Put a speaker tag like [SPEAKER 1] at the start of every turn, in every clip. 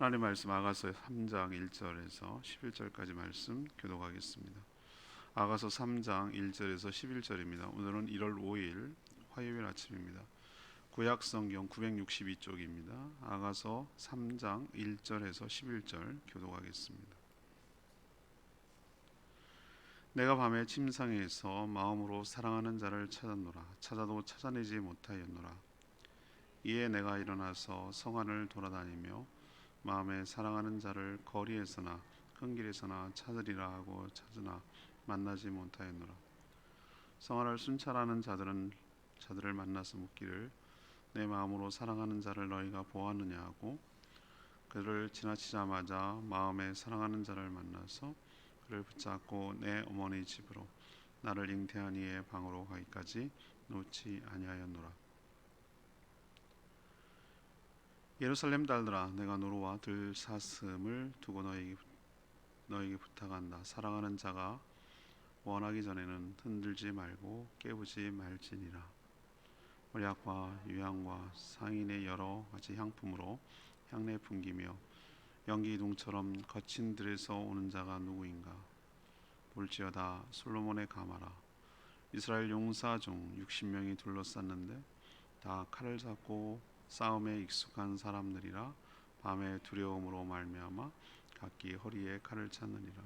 [SPEAKER 1] 하나님 말씀 아가서 3장 1절에서 11절까지 말씀 교독하겠습니다. 아가서 3장 1절에서 11절입니다. 오늘은 1월 5일 화요일 아침입니다. 구약 성경 962쪽입니다. 아가서 3장 1절에서 11절 교독하겠습니다. 내가 밤에 침상에서 마음으로 사랑하는 자를 찾았노라. 찾아도 찾아내지 못하였노라. 이에 내가 일어나서 성 안을 돌아다니며 마음에 사랑하는 자를 거리에서나 큰 길에서나 찾으리라 하고 찾으나 만나지 못하였노라. 성 안을 순찰하는 자들을 만나서 묻기를 내 마음으로 사랑하는 자를 너희가 보았느냐 하고 그를 지나치자마자 마음에 사랑하는 자를 만나서 그를 붙잡고 내 어머니 집으로 나를 잉태한 이의 방으로 가기까지 놓지 아니하였노라. 예루살렘 딸들아, 내가 노루와 들사슴을 두고 너에게 부탁한다. 사랑하는 자가 원하기 전에는 흔들지 말고 깨우지 말지니라. 몰약과 유향과 상인의 여러 가지 향품으로 향내 풍기며 연기 이동처럼 거친 들에서 오는 자가 누구인가? 볼지어다 솔로몬의 가마라. 이스라엘 용사 중 60명이 둘러쌌는데 다 칼을 잡고 싸움에 익숙한 사람들이라. 밤의 두려움으로 말미암아 각기 허리에 칼을 찾느니라.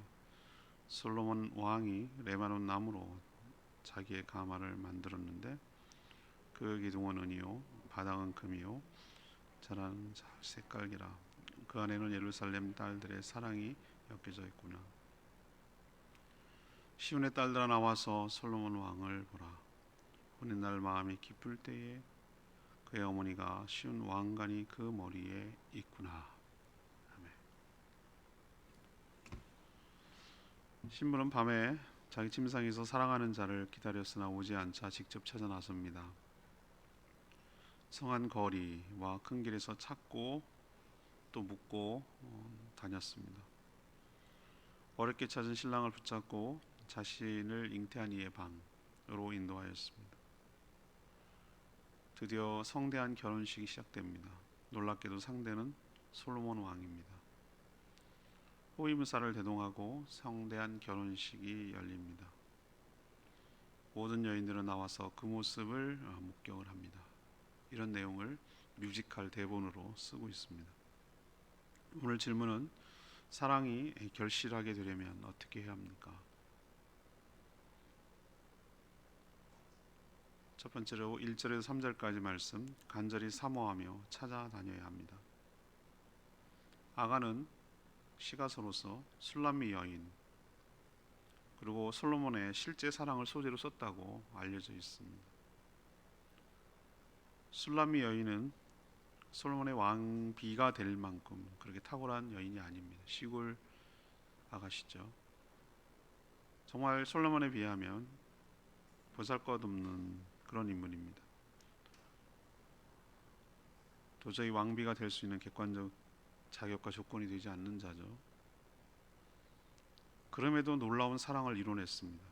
[SPEAKER 1] 솔로몬 왕이 레바논 나무로 자기의 가마를 만들었는데 그 기둥은 은이요 바닥은 금이요 자라는 색깔기라. 그 안에는 예루살렘 딸들의 사랑이 엮여져 있구나. 시온의 딸들아, 나와서 솔로몬 왕을 보라. 혼인날 마음이 기쁠 때에 그의 어머니가 시온 왕관이 그 머리에 있구나. 아멘. 신부는 밤에 자기 침상에서 사랑하는 자를 기다렸으나 오지 않자 직접 찾아 나섭니다. 성안 거리와 큰 길에서 찾고 또 묻고 다녔습니다. 어렵게 찾은 신랑을 붙잡고 자신을 잉태한 이의 방으로 인도하였습니다. 드디어 성대한 결혼식이 시작됩니다. 놀랍게도 상대는 솔로몬 왕입니다. 호위무사를 대동하고 성대한 결혼식이 열립니다. 모든 여인들은 나와서 그 모습을 목격을 합니다. 이런 내용을 뮤지컬 대본으로 쓰고 있습니다. 오늘 질문은 사랑이 결실하게 되려면 어떻게 해야 합니까? 첫 번째로 1절에서 3절까지 말씀, 간절히 사모하며 찾아다녀야 합니다. 아가는 시가서로서 술람미 여인 그리고 솔로몬의 실제 사랑을 소재로 썼다고 알려져 있습니다. 술람미 여인은 솔로몬의 왕비가 될 만큼 그렇게 탁월한 여인이 아닙니다. 시골 아가씨죠. 정말 솔로몬에 비하면 보잘것없는 그런 인물입니다. 도저히 왕비가 될 수 있는 객관적 자격과 조건이 되지 않는 자죠. 그럼에도 놀라운 사랑을 이뤄냈습니다.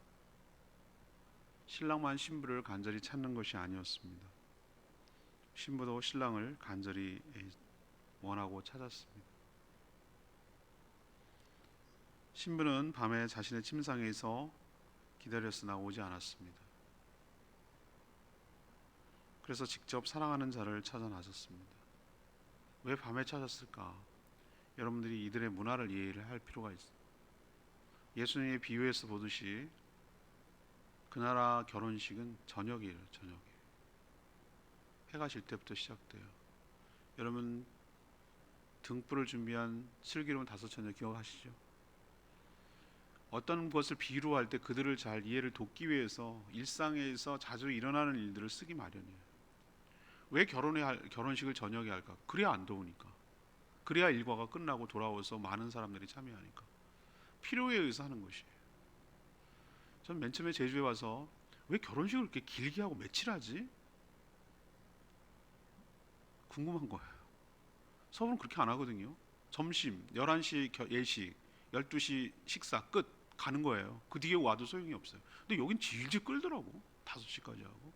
[SPEAKER 1] 신랑만 신부를 간절히 찾는 것이 아니었습니다. 신부도 신랑을 간절히 원하고 찾았습니다. 신부는 밤에 자신의 침상에서 기다렸으나 오지 않았습니다. 그래서 직접 사랑하는 자를 찾아 나섰습니다. 왜 밤에 찾았을까? 여러분들이 이들의 문화를 이해를 할 필요가 있습니다. 예수님의 비유에서 보듯이 그 나라 결혼식은 저녁이에요. 저녁에 해가 질 때부터 시작돼요. 여러분 등불을 준비한 슬기로운 다섯 처녀 기억하시죠? 어떤 것을 비유로 할 때 그들을 잘 이해를 돕기 위해서 일상에서 자주 일어나는 일들을 쓰기 마련이에요. 왜 결혼식을 저녁에 할까? 그래야 안 더우니까. 그래야 일과가 끝나고 돌아와서 많은 사람들이 참여하니까. 필요에 의해서 하는 것이에요. 전 맨 처음에 제주에 와서 왜 결혼식을 그렇게 길게 하고 며칠 하지? 궁금한 거예요. 서울은 그렇게 안 하거든요. 점심 11시 예식, 12시 식사 끝 가는 거예요. 그 뒤에 와도 소용이 없어요. 근데 여긴 질질 끌더라고. 5시까지 하고.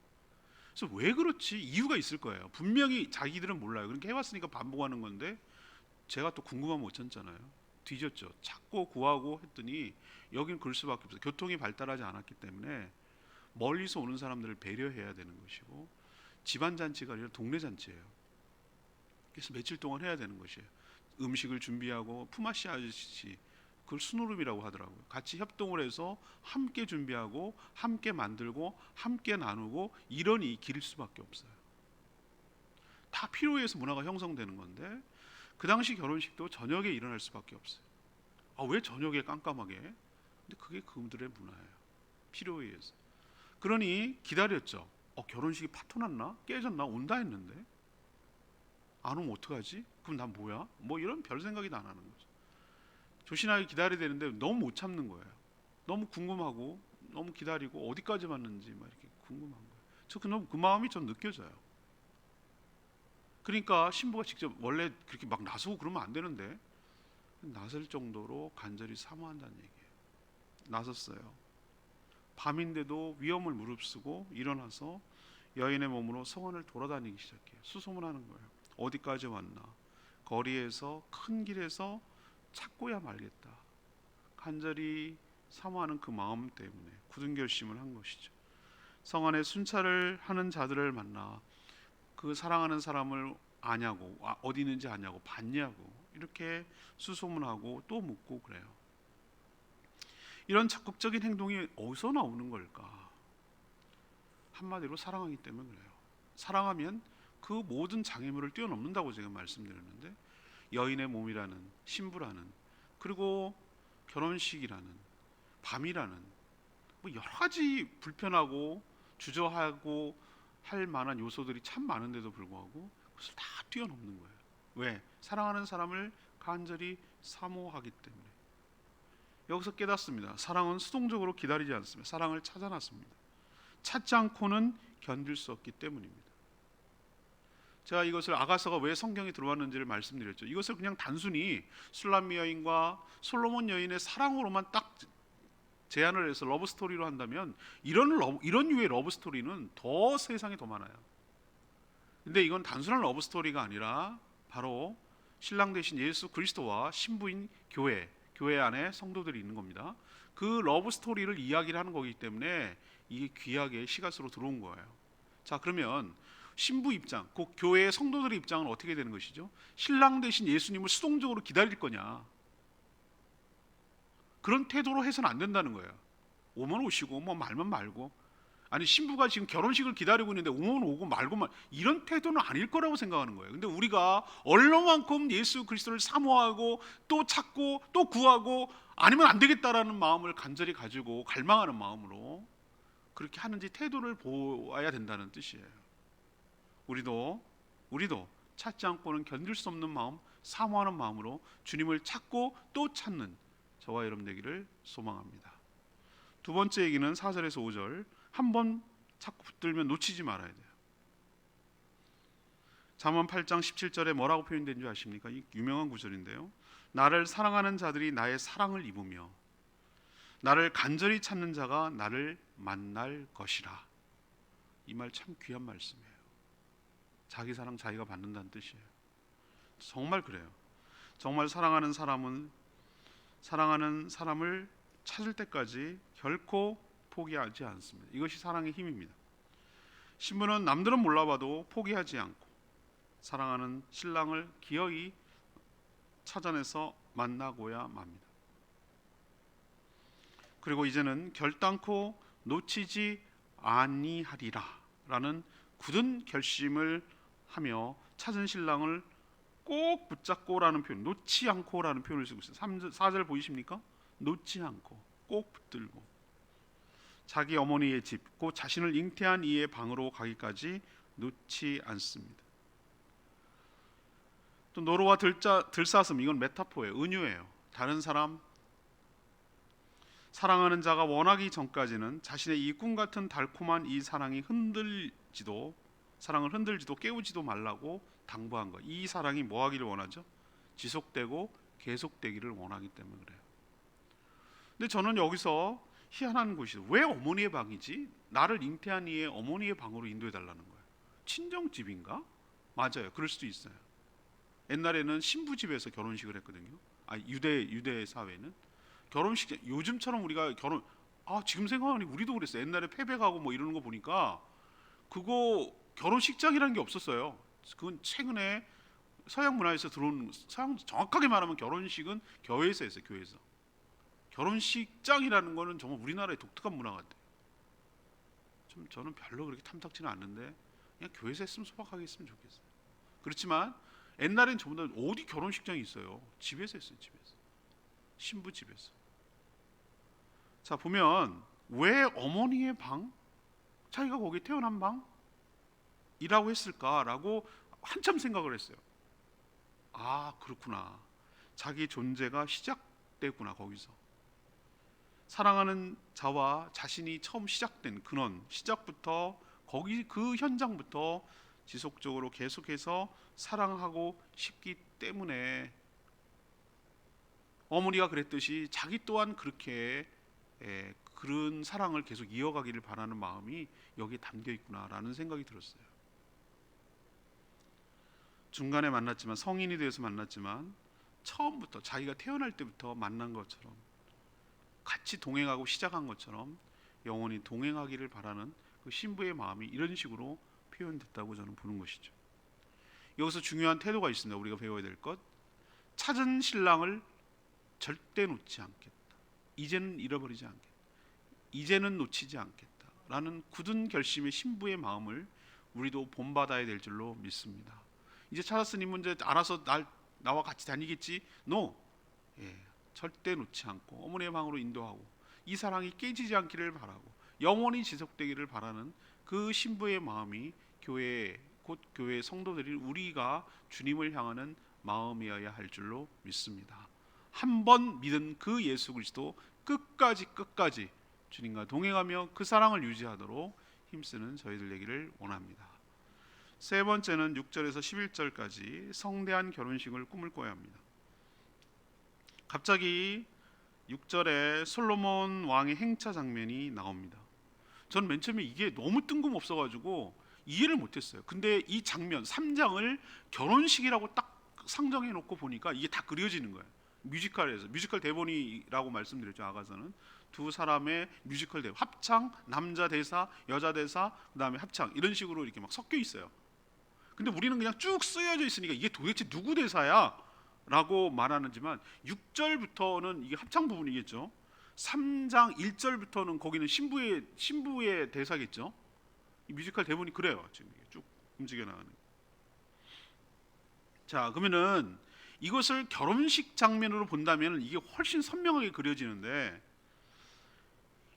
[SPEAKER 1] 그래서 왜 그렇지? 이유가 있을 거예요. 분명히 자기들은 몰라요. 그러니까 해왔으니까 반복하는 건데 제가 또 궁금하면 못 참잖아요. 뒤졌죠. 찾고 구하고 했더니 여긴 그럴 수밖에 없어요. 교통이 발달하지 않았기 때문에 멀리서 오는 사람들을 배려해야 되는 것이고, 집안 잔치가 아니라 동네 잔치예요. 그래서 며칠 동안 해야 되는 것이에요. 음식을 준비하고 품앗이 아저씨, 그걸 순우름이라고 하더라고요. 같이 협동을 해서 함께 준비하고 함께 만들고 함께 나누고, 이러니 길일 수밖에 없어요. 다 필요에 의해서 문화가 형성되는 건데, 그 당시 결혼식도 저녁에 일어날 수밖에 없어요. 왜 저녁에 깜깜하게? 근데 그게 그들의 문화예요. 필요에 의해서. 그러니 기다렸죠. 결혼식이 파토났나? 깨졌나? 온다 했는데 안 오면 어떡하지? 그럼 난 뭐야? 뭐 이런 별 생각이 안 하는 거죠. 조신하게 기다려야 되는데 너무 못 참는 거예요. 너무 궁금하고 너무 기다리고 어디까지 왔는지 막 이렇게 궁금한 거예요. 그 마음이 좀 느껴져요. 그러니까 신부가 직접, 원래 그렇게 막 나서고 그러면 안 되는데 나설 정도로 간절히 사모한다는 얘기예요. 나섰어요. 밤인데도 위험을 무릅쓰고 일어나서 여인의 몸으로 성원을 돌아다니기 시작해요. 수소문하는 거예요. 어디까지 왔나? 거리에서, 큰 길에서 찾고야 말겠다. 간절히 사모하는 그 마음 때문에 굳은 결심을 한 것이죠. 성 안에 순찰을 하는 자들을 만나 그 사랑하는 사람을 아냐고, 어디 있는지 아냐고, 봤냐고 이렇게 수소문하고 또 묻고 그래요. 이런 적극적인 행동이 어디서 나오는 걸까? 한마디로 사랑하기 때문에 그래요. 사랑하면 그 모든 장애물을 뛰어넘는다고 제가 말씀드렸는데, 여인의 몸이라는, 신부라는, 그리고 결혼식이라는, 밤이라는, 뭐 여러 가지 불편하고 주저하고 할 만한 요소들이 참 많은데도 불구하고 그것을 다 뛰어넘는 거예요. 왜? 사랑하는 사람을 간절히 사모하기 때문에. 여기서 깨닫습니다. 사랑은 수동적으로 기다리지 않습니다. 사랑을 찾아놨습니다. 찾지 않고는 견딜 수 없기 때문입니다. 제가 이것을 아가서가 왜 성경에 들어왔는지를 말씀드렸죠. 이것을 그냥 단순히 술람미 여인과 솔로몬 여인의 사랑으로만 딱 제안을 해서 러브 스토리로 한다면, 이런 유의 러브 스토리는 더 세상에 더 많아요. 근데 이건 단순한 러브 스토리가 아니라 바로 신랑 되신 예수 그리스도와 신부인 교회 안에 성도들이 있는 겁니다. 그 러브 스토리를 이야기를 하는 거기 때문에 이게 귀하게 시가스로 들어온 거예요. 자, 그러면 신부 입장, 그 교회의 성도들의 입장은 어떻게 되는 것이죠? 신랑 되신 예수님을 수동적으로 기다릴 거냐? 그런 태도로 해서는 안 된다는 거예요. 오면 오시고 뭐 말면 말고, 아니 신부가 지금 결혼식을 기다리고 있는데 오면 오고 말고만, 이런 태도는 아닐 거라고 생각하는 거예요. 근데 우리가 얼마만큼 예수 그리스도를 사모하고 또 찾고 또 구하고 아니면 안 되겠다라는 마음을 간절히 가지고 갈망하는 마음으로 그렇게 하는지 태도를 보아야 된다는 뜻이에요. 우리도 찾지 않고는 견딜 수 없는 마음, 사모하는 마음으로 주님을 찾고 또 찾는 저와 여러분 되기를 소망합니다. 두 번째 얘기는 4절에서 5절, 한번 찾고 붙들면 놓치지 말아야 돼요. 잠언 8장 17절에 뭐라고 표현된 줄 아십니까? 이 유명한 구절인데요. 나를 사랑하는 자들이 나의 사랑을 입으며 나를 간절히 찾는 자가 나를 만날 것이라. 이 말 참 귀한 말씀이에요. 자기 사랑 자기가 받는다는 뜻이에요. 정말 그래요. 정말 사랑하는 사람을 찾을 때까지 결코 포기하지 않습니다. 이것이 사랑의 힘입니다. 신부는 남들은 몰라봐도 포기하지 않고 사랑하는 신랑을 기어이 찾아내서 만나고야 맙니다. 그리고 이제는 결단코 놓치지 아니하리라 라는 굳은 결심을 하며 찾은 신랑을 꼭 붙잡고라는 표현, 놓지 않고라는 표현을 쓰고 있어요. 4절 보이십니까? 놓지 않고, 꼭 붙들고, 자기 어머니의 집, 곧 자신을 잉태한 이의 방으로 가기까지 놓지 않습니다. 또 노루와 들사슴, 이건 메타포예요. 은유예요. 다른 사람, 사랑하는 자가 원하기 전까지는 자신의 이 꿈 같은 달콤한 이 사랑을 흔들지도 깨우지도 말라고 당부한 거. 이 사랑이 뭐 하기를 원하죠? 지속되고 계속되기를 원하기 때문에 그래요. 근데 저는 여기서 희한한 곳이, 왜 어머니의 방이지? 나를 잉태한 이의 어머니의 방으로 인도해 달라는 거예요. 친정집인가? 맞아요. 그럴 수도 있어요. 옛날에는 신부 집에서 결혼식을 했거든요. 유대 사회는 결혼식, 요즘처럼 우리가 지금 생각하니 우리도 그랬어요. 옛날에 패백하고 뭐 이러는 거 보니까 그거 결혼식장이라는 게 없었어요. 그건 최근에 서양 문화에서 들어온, 정확하게 말하면 결혼식은 교회에서 했어요. 교회에서. 결혼식장이라는 거는 정말 우리나라의 독특한 문화 같아요. 저는 별로 그렇게 탐탁지는 않는데 그냥 교회에서 했으면 소박하게 했으면 좋겠어요. 그렇지만 옛날엔 전부 다 어디 결혼식장이 있어요. 집에서 했어요. 집에서. 신부 집에서. 자, 보면 왜 어머니의 방? 자기가 거기 태어난 방이라고 했을까라고 한참 생각을 했어요. 아, 그렇구나. 자기 존재가 시작되구나. 거기서 사랑하는 자와 자신이 처음 시작된 근원, 시작부터 거기 그 현장부터 지속적으로 계속해서 사랑하고 싶기 때문에 어머니가 그랬듯이 자기 또한 그렇게 그런 사랑을 계속 이어가기를 바라는 마음이 여기에 담겨 있구나라는 생각이 들었어요. 중간에 만났지만, 성인이 되어서 만났지만 처음부터 자기가 태어날 때부터 만난 것처럼 같이 동행하고 시작한 것처럼 영원히 동행하기를 바라는 그 신부의 마음이 이런 식으로 표현됐다고 저는 보는 것이죠. 여기서 중요한 태도가 있습니다. 우리가 배워야 될 것. 찾은 신랑을 절대 놓지 않겠다. 이제는 잃어버리지 않겠다. 이제는 놓치지 않겠다. 라는 굳은 결심의 신부의 마음을 우리도 본받아야 될 줄로 믿습니다. 이제 찾았으니 문제 알아서 나와 같이 다니겠지? No. 절대 놓지 않고 어머니의 방으로 인도하고 이 사랑이 깨지지 않기를 바라고 영원히 지속되기를 바라는 그 신부의 마음이 곧 교회 성도들인 우리가 주님을 향하는 마음이어야 할 줄로 믿습니다. 한 번 믿은 그 예수 그리스도 끝까지 주님과 동행하며 그 사랑을 유지하도록 힘쓰는 저희들 되기를 원합니다. 세 번째는 6절에서 11절까지 성대한 결혼식을 꿈을 꿔야 합니다. 갑자기 6절에 솔로몬 왕의 행차 장면이 나옵니다. 저는 맨 처음에 이게 너무 뜬금없어가지고 이해를 못했어요. 근데 이 장면 3장을 결혼식이라고 딱 상정해 놓고 보니까 이게 다 그려지는 거예요. 뮤지컬 대본이라고 말씀드렸죠. 아가서는 두 사람의 뮤지컬 대본, 합창, 남자 대사, 여자 대사, 그다음에 합창 이런 식으로 이렇게 막 섞여 있어요. 근데 우리는 그냥 쭉 쓰여져 있으니까 이게 도대체 누구 대사야? 라고 말하는지만 6절부터는 이게 합창 부분이겠죠. 3장 1절부터는 거기는 신부의 대사겠죠. 이 뮤지컬 대본이 그래요. 지금 쭉 움직여 나가는. 자, 그러면은 이것을 결혼식 장면으로 본다면 이게 훨씬 선명하게 그려지는데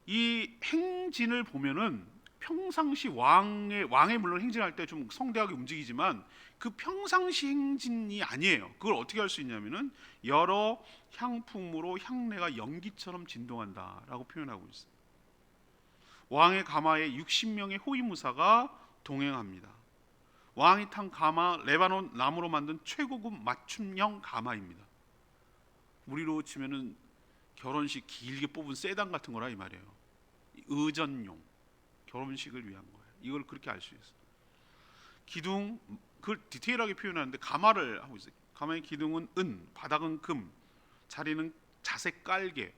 [SPEAKER 1] 이 행진을 보면은 평상시 왕의 물론 행진할 때 좀 성대하게 움직이지만 그 평상시 행진이 아니에요. 그걸 어떻게 할 수 있냐면은 여러 향품으로 향내가 연기처럼 진동한다라고 표현하고 있어요. 왕의 가마에 60명의 호위무사가 동행합니다. 왕이 탄 가마 레바논 나무로 만든 최고급 맞춤형 가마입니다. 우리로 치면은 결혼식 길게 뽑은 세단 같은 거라 이 말이에요. 의전용 결혼식을 위한 거예요. 이걸 그렇게 알 수 있어요. 기둥 그걸 디테일하게 표현하는데 가마를 하고 있어요. 가마의 기둥은 은, 바닥은 금, 자리는 자색 깔개.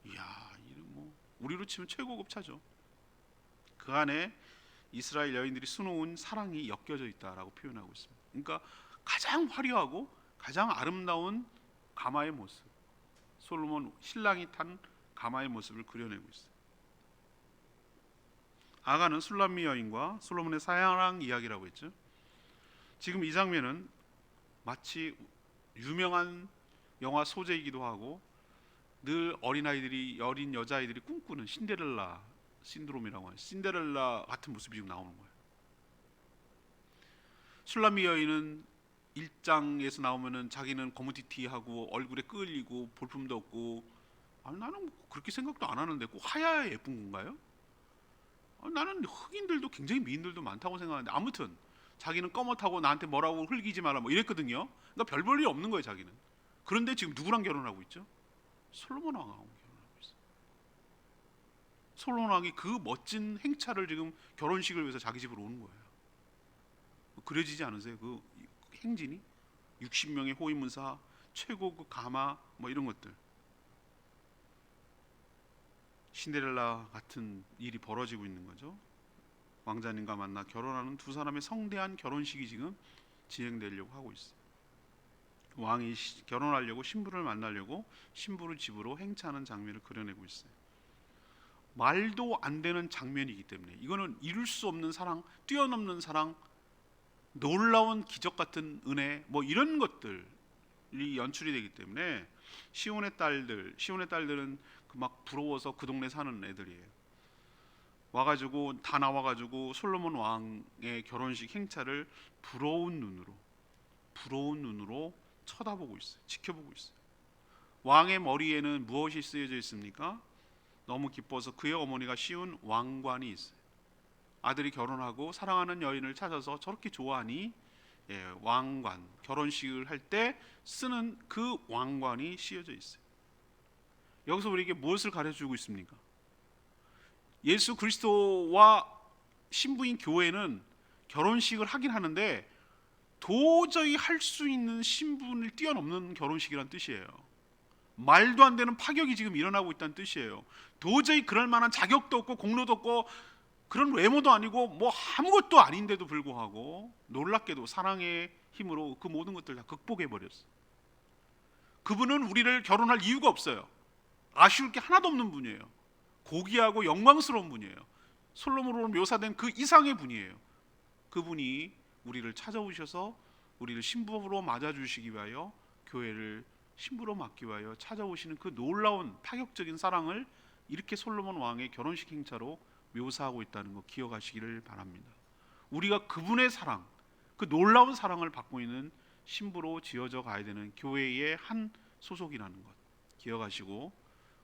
[SPEAKER 1] 이야, 뭐 우리로 치면 최고급 차죠. 그 안에 이스라엘 여인들이 수놓은 사랑이 엮여져 있다라고 표현하고 있습니다. 그러니까 가장 화려하고 가장 아름다운 가마의 모습, 솔로몬 신랑이 탄 가마의 모습을 그려내고 있어요. 아가는 술람미 여인과 솔로몬의 사랑 이야기라고 했죠. 지금 이 장면은 마치 유명한 영화 소재이기도 하고 늘 어린 여자아이들이 꿈꾸는 신데렐라 신드롬이라고 하는 신데렐라 같은 모습이 지금 나오는 거예요. 술람미 여인은 1장에서 나오면은 자기는 거무튀튀하고 얼굴에 끌리고 볼품도 없고 나는 그렇게 생각도 안 하는데 꼭 하야야 예쁜 건가요? 나는 흑인들도 굉장히 미인들도 많다고 생각하는데 아무튼 자기는 검었하고 나한테 뭐라고 흘기지 마라 뭐 이랬거든요. 그러니까 별 볼 일 없는 거예요 자기는. 그런데 지금 누구랑 결혼하고 있죠? 솔로몬 왕하고 결혼하고 있어요. 솔로몬 왕이 그 멋진 행차를 지금 결혼식을 위해서 자기 집으로 오는 거예요. 그려지지 않으세요? 그 행진이 60명의 호위문사, 최고급 가마 뭐 이런 것들. 신데렐라 같은 일이 벌어지고 있는 거죠. 왕자님과 만나 결혼하는 두 사람의 성대한 결혼식이 지금 진행되려고 하고 있어요. 왕이 결혼하려고 신부를 만나려고 신부를 집으로 행차하는 장면을 그려내고 있어요. 말도 안 되는 장면이기 때문에 이거는 이룰 수 없는 사랑, 뛰어넘는 사랑, 놀라운 기적 같은 은혜 뭐 이런 것들이 연출이 되기 때문에 시온의 딸들은 그 막 부러워서 그 동네 사는 애들이에요. 와가지고 다 나와가지고 솔로몬 왕의 결혼식 행차를 부러운 눈으로 쳐다보고 있어요. 지켜보고 있어요. 왕의 머리에는 무엇이 쓰여져 있습니까? 너무 기뻐서 그의 어머니가 씌운 왕관이 있어요. 아들이 결혼하고 사랑하는 여인을 찾아서 저렇게 좋아하니 왕관, 결혼식을 할 때 쓰는 그 왕관이 씌어져 있어요. 여기서 우리에게 무엇을 가르쳐주고 있습니까? 예수 그리스도와 신부인 교회는 결혼식을 하긴 하는데 도저히 할 수 있는 신분을 뛰어넘는 결혼식이란 뜻이에요. 말도 안 되는 파격이 지금 일어나고 있다는 뜻이에요. 도저히 그럴 만한 자격도 없고 공로도 없고 그런 외모도 아니고 뭐 아무것도 아닌데도 불구하고 놀랍게도 사랑의 힘으로 그 모든 것들 다 극복해 버렸어요. 그분은 우리를 결혼할 이유가 없어요. 아쉬울 게 하나도 없는 분이에요. 고귀하고 영광스러운 분이에요. 솔로몬으로 묘사된 그 이상의 분이에요. 그분이 우리를 찾아오셔서 우리를 신부로 맞아주시기 위하여 교회를 신부로 맡기 위하여 찾아오시는 그 놀라운 파격적인 사랑을 이렇게 솔로몬 왕의 결혼식 행차로 묘사하고 있다는 거 기억하시기를 바랍니다. 우리가 그분의 사랑, 그 놀라운 사랑을 받고 있는 신부로 지어져 가야 되는 교회의 한 소속이라는 것 기억하시고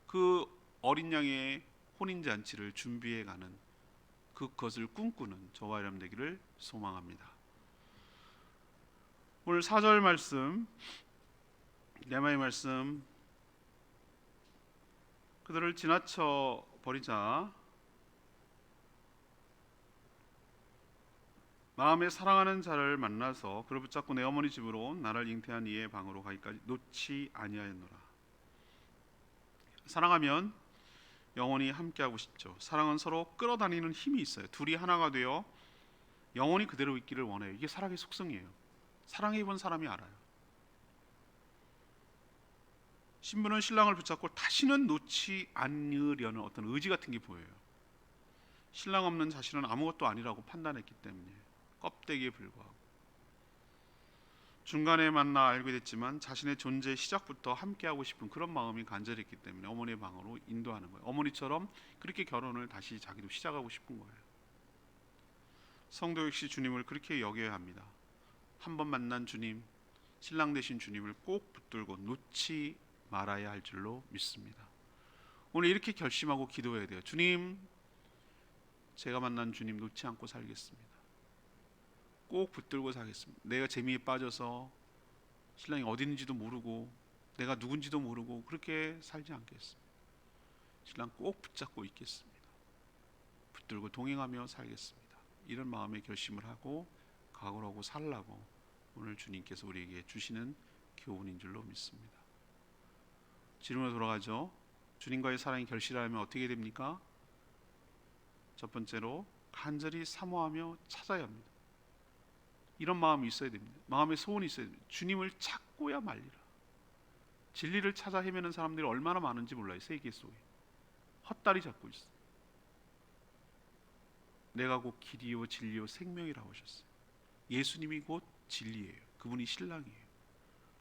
[SPEAKER 1] 그 어린 양의 혼인잔치를 준비해가는 그것을 꿈꾸는 저와 여러분 되기를 소망합니다. 오늘 4절 말씀, 레마의 말씀, 그들을 지나쳐 버리자 마음에 사랑하는 자를 만나서 그를 붙잡고 내 어머니 집으로 나를 잉태한 이의 방으로 가기까지 놓지 아니하였노라. 사랑하면 영원히 함께하고 싶죠. 사랑은 서로 끌어다니는 힘이 있어요. 둘이 하나가 되어 영원히 그대로 있기를 원해요. 이게 사랑의 속성이에요. 사랑해 본 사람이 알아요. 신부는 신랑을 붙잡고 다시는 놓지 않으려는 어떤 의지 같은 게 보여요. 신랑 없는 자신은 아무것도 아니라고 판단했기 때문에 껍데기에 불과하고 중간에 만나 알게 됐지만 자신의 존재 시작부터 함께하고 싶은 그런 마음이 간절했기 때문에 어머니의 방으로 인도하는 거예요. 어머니처럼 그렇게 결혼을 다시 자기도 시작하고 싶은 거예요. 성도 역시 주님을 그렇게 여겨야 합니다. 한 번 만난 주님, 신랑 되신 주님을 꼭 붙들고 놓지 말아야 할 줄로 믿습니다. 오늘 이렇게 결심하고 기도해야 돼요. 주님, 제가 만난 주님 놓지 않고 살겠습니다. 꼭 붙들고 살겠습니다. 내가 재미에 빠져서 신랑이 어디 있는지도 모르고 내가 누군지도 모르고 그렇게 살지 않겠습니다. 신랑 꼭 붙잡고 있겠습니다. 붙들고 동행하며 살겠습니다. 이런 마음의 결심을 하고 각오를 하고 살라고 오늘 주님께서 우리에게 주시는 교훈인 줄로 믿습니다. 질문으로 돌아가죠. 주님과의 사랑이 결실하려면 어떻게 됩니까? 첫 번째로 간절히 사모하며 찾아야 합니다. 이런 마음이 있어야 됩니다. 마음의 소원이 있어야 됩니다. 주님을 찾고야 말리라. 진리를 찾아 헤매는 사람들이 얼마나 많은지 몰라요. 세계 속에 헛다리 잡고 있어요. 내가 곧 길이요 진리요 생명이라고 하셨어요. 예수님이 곧 진리예요. 그분이 신랑이에요.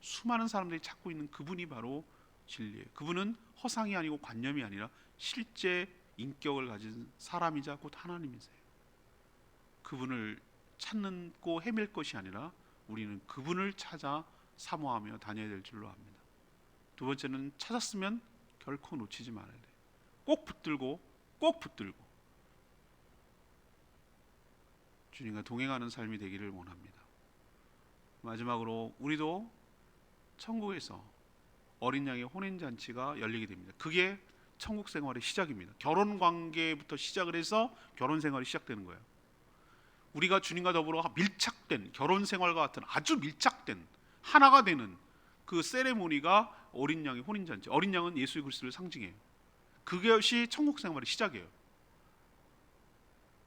[SPEAKER 1] 수많은 사람들이 찾고 있는 그분이 바로 진리예요. 그분은 허상이 아니고 관념이 아니라 실제 인격을 가진 사람이자 곧 하나님이세요. 그분을 찾고 헤맬 것이 아니라 우리는 그분을 찾아 사모하며 다녀야 될 줄로 압니다. 두 번째는 찾았으면 결코 놓치지 말아야 돼요. 꼭 붙들고 주님과 동행하는 삶이 되기를 원합니다. 마지막으로 우리도 천국에서 어린 양의 혼인잔치가 열리게 됩니다. 그게 천국 생활의 시작입니다. 결혼 관계부터 시작을 해서 결혼 생활이 시작되는 거예요. 우리가 주님과 더불어 밀착된 결혼 생활과 같은 아주 밀착된 하나가 되는 그 세레모니가 어린 양의 혼인잔치. 어린 양은 예수 그리스도를 상징해요. 그것이 천국 생활의 시작이에요.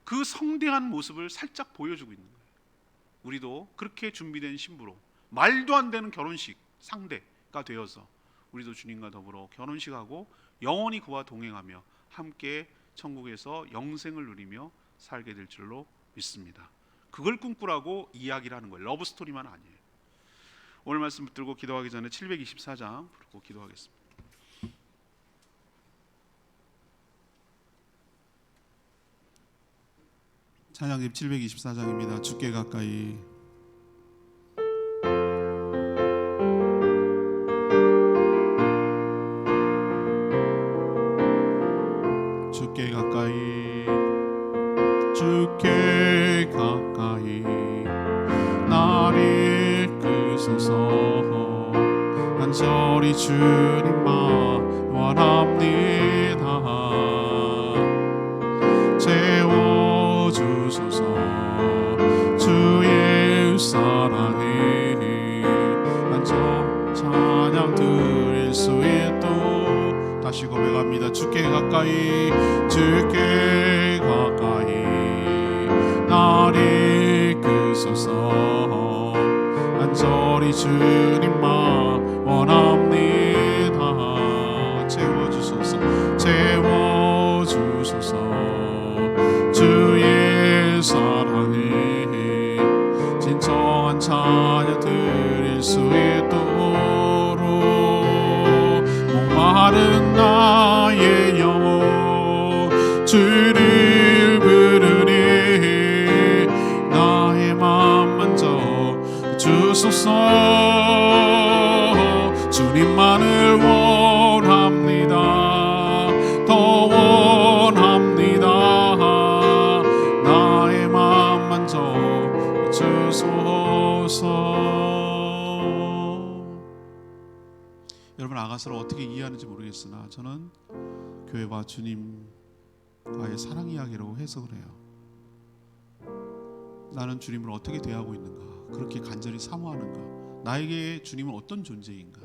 [SPEAKER 1] 그 성대한 모습을 살짝 보여주고 있는 거예요. 우리도 그렇게 준비된 신부로 말도 안 되는 결혼식 상대가 되어서 우리도 주님과 더불어 결혼식하고 영원히 그와 동행하며 함께 천국에서 영생을 누리며 살게 될 줄로 믿습니다. 그걸 꿈꾸라고 이야기를 하는 거예요. 러브스토리만 아니에요. 오늘 말씀 붙들고 기도하기 전에 724장 부르고 기도하겠습니다. 찬양집 724장입니다. 주께 가까이. 주께 가까이, 주께 가까이 나를 이끄소서. 간절히 주님만 원합니다. 채워주소서. 주의 사랑이 간절 찬양 드릴 수 있도록 다시 고백합니다. 주께 가까이, 주께 가까이 나를 이끄소서. 간절히 주님만 원합니다. 채워주소서. 채워주소서. 주의 사랑이 진정한 찬양 드릴 수 있도록 목마른 나의 영혼 주를 부르니 나의 맘 만져 주소서. 주님만을 원합니다. 더 원합니다. 나의 맘 만져 주소서. 여러분, 아가서를 어떻게 이해하는지 모르겠으나 저는 교회와 주님과의 사랑 이야기라고 해석을 해요. 나는 주님을 어떻게 대하고 있는가, 그렇게 간절히 사모하는가, 나에게 주님은 어떤 존재인가.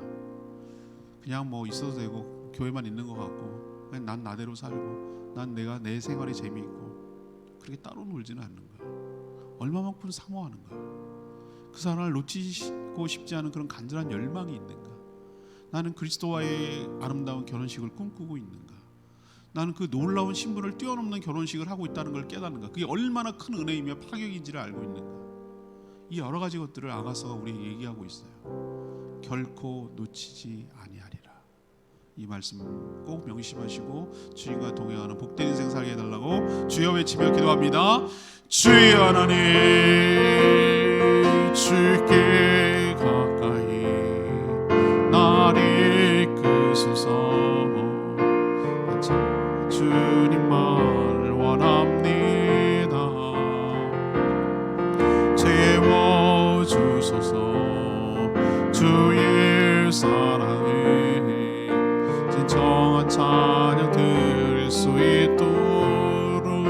[SPEAKER 1] 그냥 뭐 있어도 되고 교회만 있는 것 같고 그냥 난 나대로 살고 난 내가 내 생활이 재미있고 그렇게 따로 놀지는 않는 거야. 얼마만큼 사모하는 거야. 그 사랑을 놓치고 싶지 않은 그런 간절한 열망이 있는가. 나는 그리스도와의 아름다운 결혼식을 꿈꾸고 있는가. 나는 그 놀라운 신분을 뛰어넘는 결혼식을 하고 있다는 걸 깨닫는가. 그게 얼마나 큰 은혜이며 파격인지를 알고 있는가. 이 여러 가지 것들을 아가서가 우리에게 얘기하고 있어요. 결코 놓치지 아니하리라. 이 말씀 꼭 명심하시고 주님과 동행하는 복된 인생 살게 해달라고 주여 외치며 기도합니다. 주여 하나님, 주께 가까이 나를 이끄소서. 주님만을 원합니다. 채워주소서. 주의 사랑이 진정한 찬양 드릴 수 있도록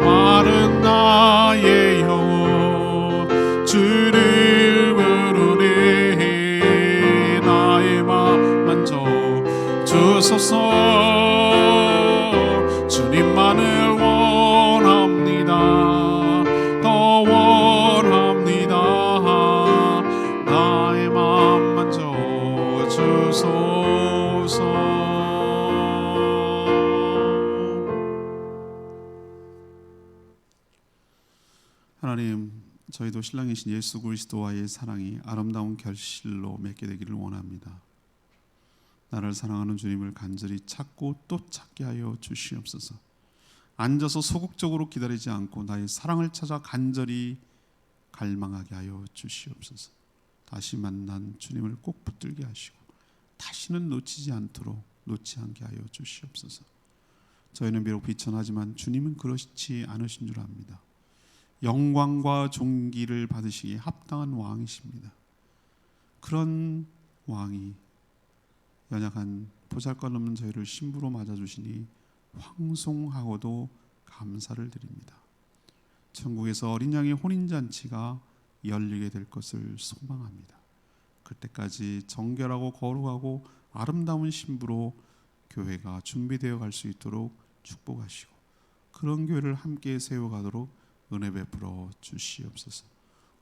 [SPEAKER 1] 마른 나의 영혼 주를 부르니 나의 맘 만져 주소서. 주님만을 원합니다. 더 원합니다. 나의 맘 만져 주소서. 하나님, 저희도 신랑이신 예수 그리스도와의 사랑이 아름다운 결실로 맺게 되기를 원합니다. 나를 사랑하는 주님을 간절히 찾고 또 찾게 하여 주시옵소서. 앉아서 소극적으로 기다리지 않고 나의 사랑을 찾아 간절히 갈망하게 하여 주시옵소서. 다시 만난 주님을 꼭 붙들게 하시고 다시는 놓치지 않도록 놓지 않게 하여 주시옵소서. 저희는 비록 비천하지만 주님은 그렇지 않으신 줄 압니다. 영광과 존귀를 받으시기에 합당한 왕이십니다. 그런 왕이 연약한 보잘것없는 저희를 신부로 맞아주시니 황송하고도 감사를 드립니다. 천국에서 어린 양의 혼인잔치가 열리게 될 것을 소망합니다. 그때까지 정결하고 거룩하고 아름다운 신부로 교회가 준비되어 갈 수 있도록 축복하시고 그런 교회를 함께 세워가도록 은혜 베풀어 주시옵소서.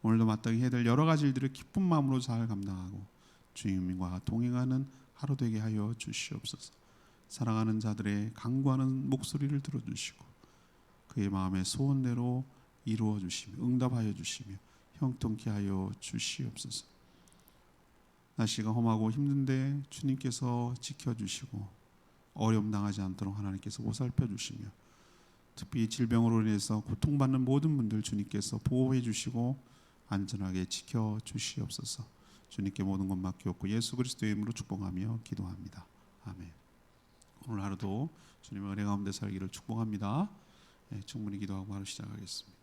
[SPEAKER 1] 오늘도 마땅히 해야 될 여러 가지 일들을 기쁜 마음으로 잘 감당하고 주님과 동행하는 하루 되게 하여 주시옵소서. 사랑하는 자들의 간구하는 목소리를 들어주시고 그의 마음의 소원대로 이루어 주시며 응답하여 주시며 형통케 하여 주시옵소서. 날씨가 험하고 힘든데 주님께서 지켜주시고 어려움 당하지 않도록 하나님께서 보살펴 주시며 특히 질병으로 인해서 고통받는 모든 분들 주님께서 보호해 주시고 안전하게 지켜 주시옵소서. 주님께 모든 것 맡기옵고 예수 그리스도의 이름으로 축복하며 기도합니다. 아멘. 오늘 하루도 주님의 은혜 가운데 살기를 축복합니다. 충분히 기도하고 하루 시작하겠습니다.